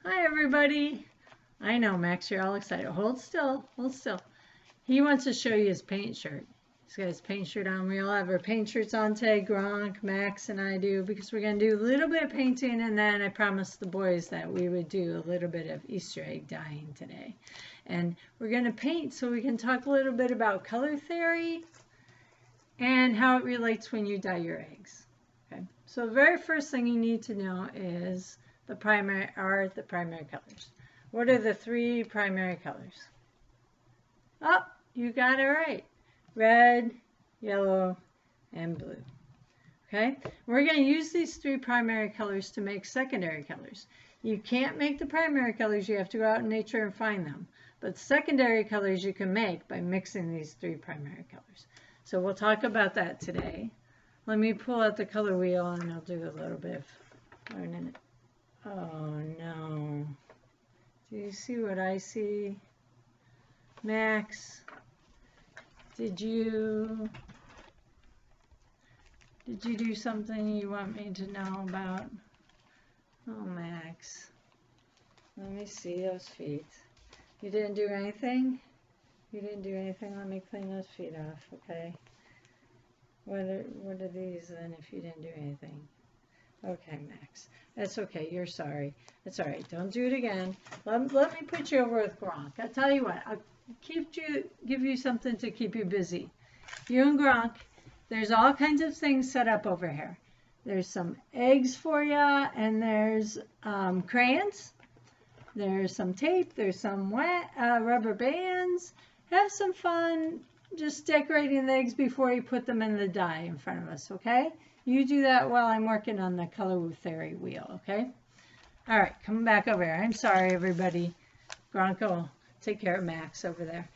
Hi, everybody. I know, Max, you're all excited. Hold still, hold still. He wants to show you his paint shirt. He's got his paint shirt on. We all have our paint shirts on today. Gronk, Max, and I do, because we're going to do a little bit of painting, and then I promised the boys that we would do a little bit of Easter egg dyeing today. And we're going to paint so we can talk a little bit about color theory and how it relates when you dye your eggs. Okay. So the very first thing you need to know is the primary colors. What are the three primary colors? Oh, you got it right. Red, yellow, and blue. Okay? We're going to use these three primary colors to make secondary colors. You can't make the primary colors. You have to go out in nature and find them. But secondary colors you can make by mixing these three primary colors. So we'll talk about that today. Let me pull out the color wheel and I'll do a little bit of learning it. Oh no. Do you see what I see? Max, did you do something you want me to know about? Oh, Max. Let me see those feet. You didn't do anything? You didn't do anything? Let me clean those feet off, okay? What are these then if you didn't do anything? Okay, Max. That's okay. You're sorry. It's all right. Don't do it again. Let me put you over with Gronk. I'll tell you what. I'll give you something to keep you busy. You and Gronk, there's all kinds of things set up over here. There's some eggs for you, and there's crayons. There's some tape. There's some rubber bands. Have some fun just decorating the eggs before you put them in the dye in front of us, okay? You do that while I'm working on the color theory wheel, okay? All right, come back over here. I'm sorry, everybody. Gronk will take care of Max over there.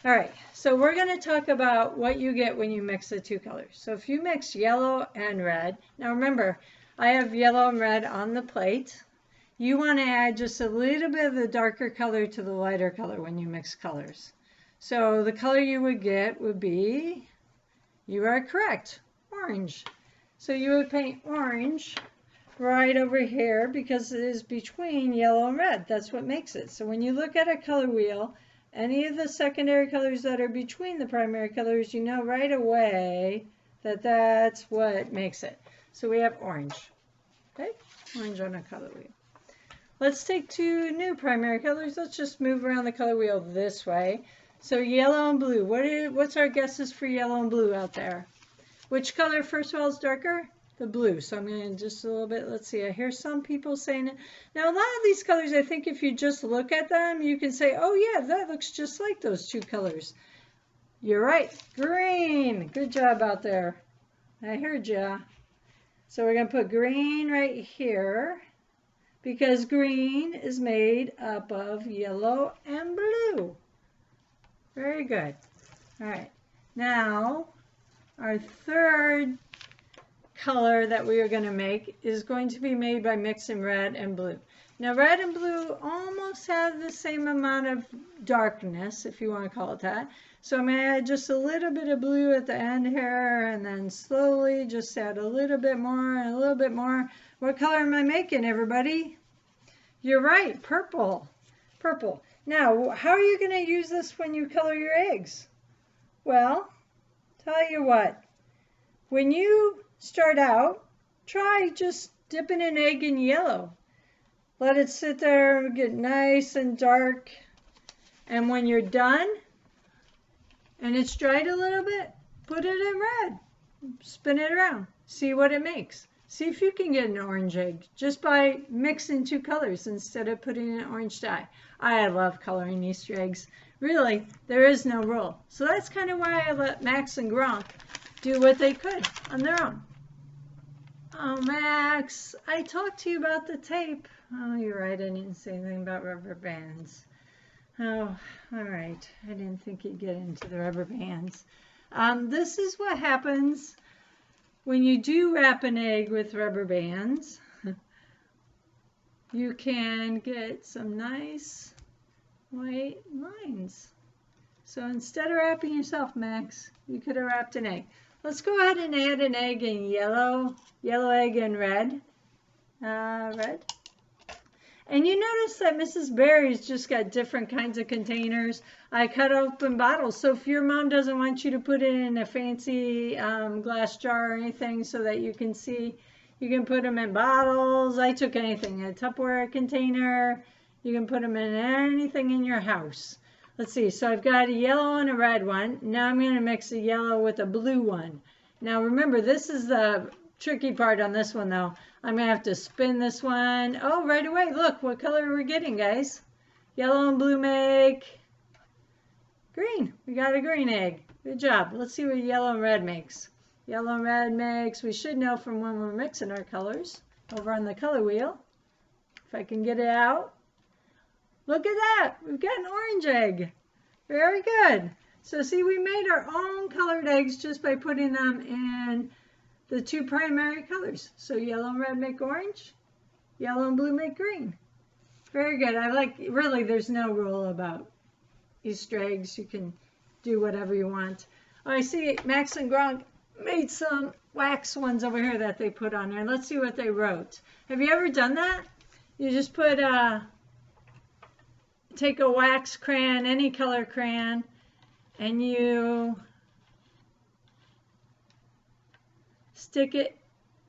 All right, so we're going to talk about what you get when you mix the two colors. So if you mix yellow and red, now remember, I have yellow and red on the plate. You want to add just a little bit of the darker color to the lighter color when you mix colors. So the color you would get would be, you are correct, orange. So you would paint orange right over here because it is between yellow and red. That's what makes it. So when you look at a color wheel, any of the secondary colors that are between the primary colors, you know right away that that's what makes it. So we have orange, okay? Orange on a color wheel. Let's take two new primary colors. Let's just move around the color wheel this way. So yellow and blue. What's our guesses for yellow and blue out there? Which color, first of all, is darker? The blue. So I'm going to just a little bit, let's see. I hear some people saying it. Now, a lot of these colors, I think if you just look at them, you can say, oh, yeah, that looks just like those two colors. You're right. Green. Good job out there. I heard ya. So we're going to put green right here because green is made up of yellow and blue. Very good. All right. Now, our third color that we are going to make is going to be made by mixing red and blue. Now, red and blue almost have the same amount of darkness, if you want to call it that. So I'm going to add just a little bit of blue at the end here, and then slowly just add a little bit more and a little bit more. What color am I making, everybody? You're right, purple. Purple. Now, how are you going to use this when you color your eggs? Well, tell you what, when you start out, try just dipping an egg in yellow. Let it sit there and get nice and dark. And when you're done and it's dried a little bit, put it in red. Spin it around. See what it makes. See if you can get an orange egg just by mixing two colors instead of putting in orange dye. I love coloring Easter eggs. Really, there is no rule. So that's kind of why I let Max and Gronk do what they could on their own. Oh, Max, I talked to you about the tape. Oh, you're right. I didn't say anything about rubber bands. Oh, all right. I didn't think you'd get into the rubber bands. This is what happens when you do wrap an egg with rubber bands. You can get some nice white lines. So instead of wrapping yourself, Max, you could have wrapped an egg. Let's go ahead and add an egg in yellow egg in red. Red. And you notice that Mrs. Berry's just got different kinds of containers. I cut open bottles. So if your mom doesn't want you to put it in a fancy glass jar or anything so that you can see, you can put them in bottles. I took anything, a Tupperware container. You can put them in anything in your house. Let's see. So I've got a yellow and a red one. Now I'm going to mix a yellow with a blue one. Now remember, this is the tricky part on this one though. I'm going to have to spin this one. Oh, right away. Look what color we're getting, guys. Yellow and blue make green. We got a green egg. Good job. Let's see what yellow and red makes. Yellow and red makes, we should know from when we're mixing our colors over on the color wheel. If I can get it out. Look at that. We've got an orange egg. Very good. So see, we made our own colored eggs just by putting them in the two primary colors. So yellow and red make orange, yellow and blue make green. Very good. I like, really, there's no rule about Easter eggs. You can do whatever you want. Oh, I see Max and Gronk made some wax ones over here that they put on there. Let's see what they wrote. Have you ever done that? You just put, take a wax crayon, any color crayon, and you stick it,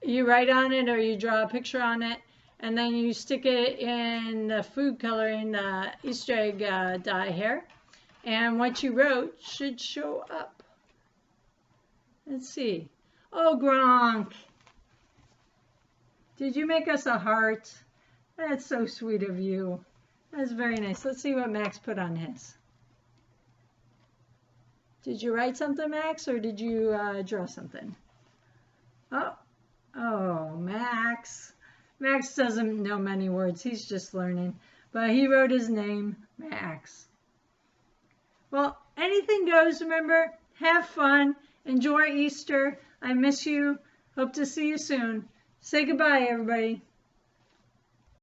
you write on it or you draw a picture on it, and then you stick it in the food coloring, the Easter egg dye here. And what you wrote should show up. Let's see. Oh, Gronk. Did you make us a heart? That's so sweet of you. That's very nice. Let's see what Max put on his. Did you write something, Max, or did you draw something? Oh, Max. Max doesn't know many words. He's just learning. But he wrote his name, Max. Well, anything goes, remember. Have fun. Enjoy Easter. I miss you. Hope to see you soon. Say goodbye, everybody.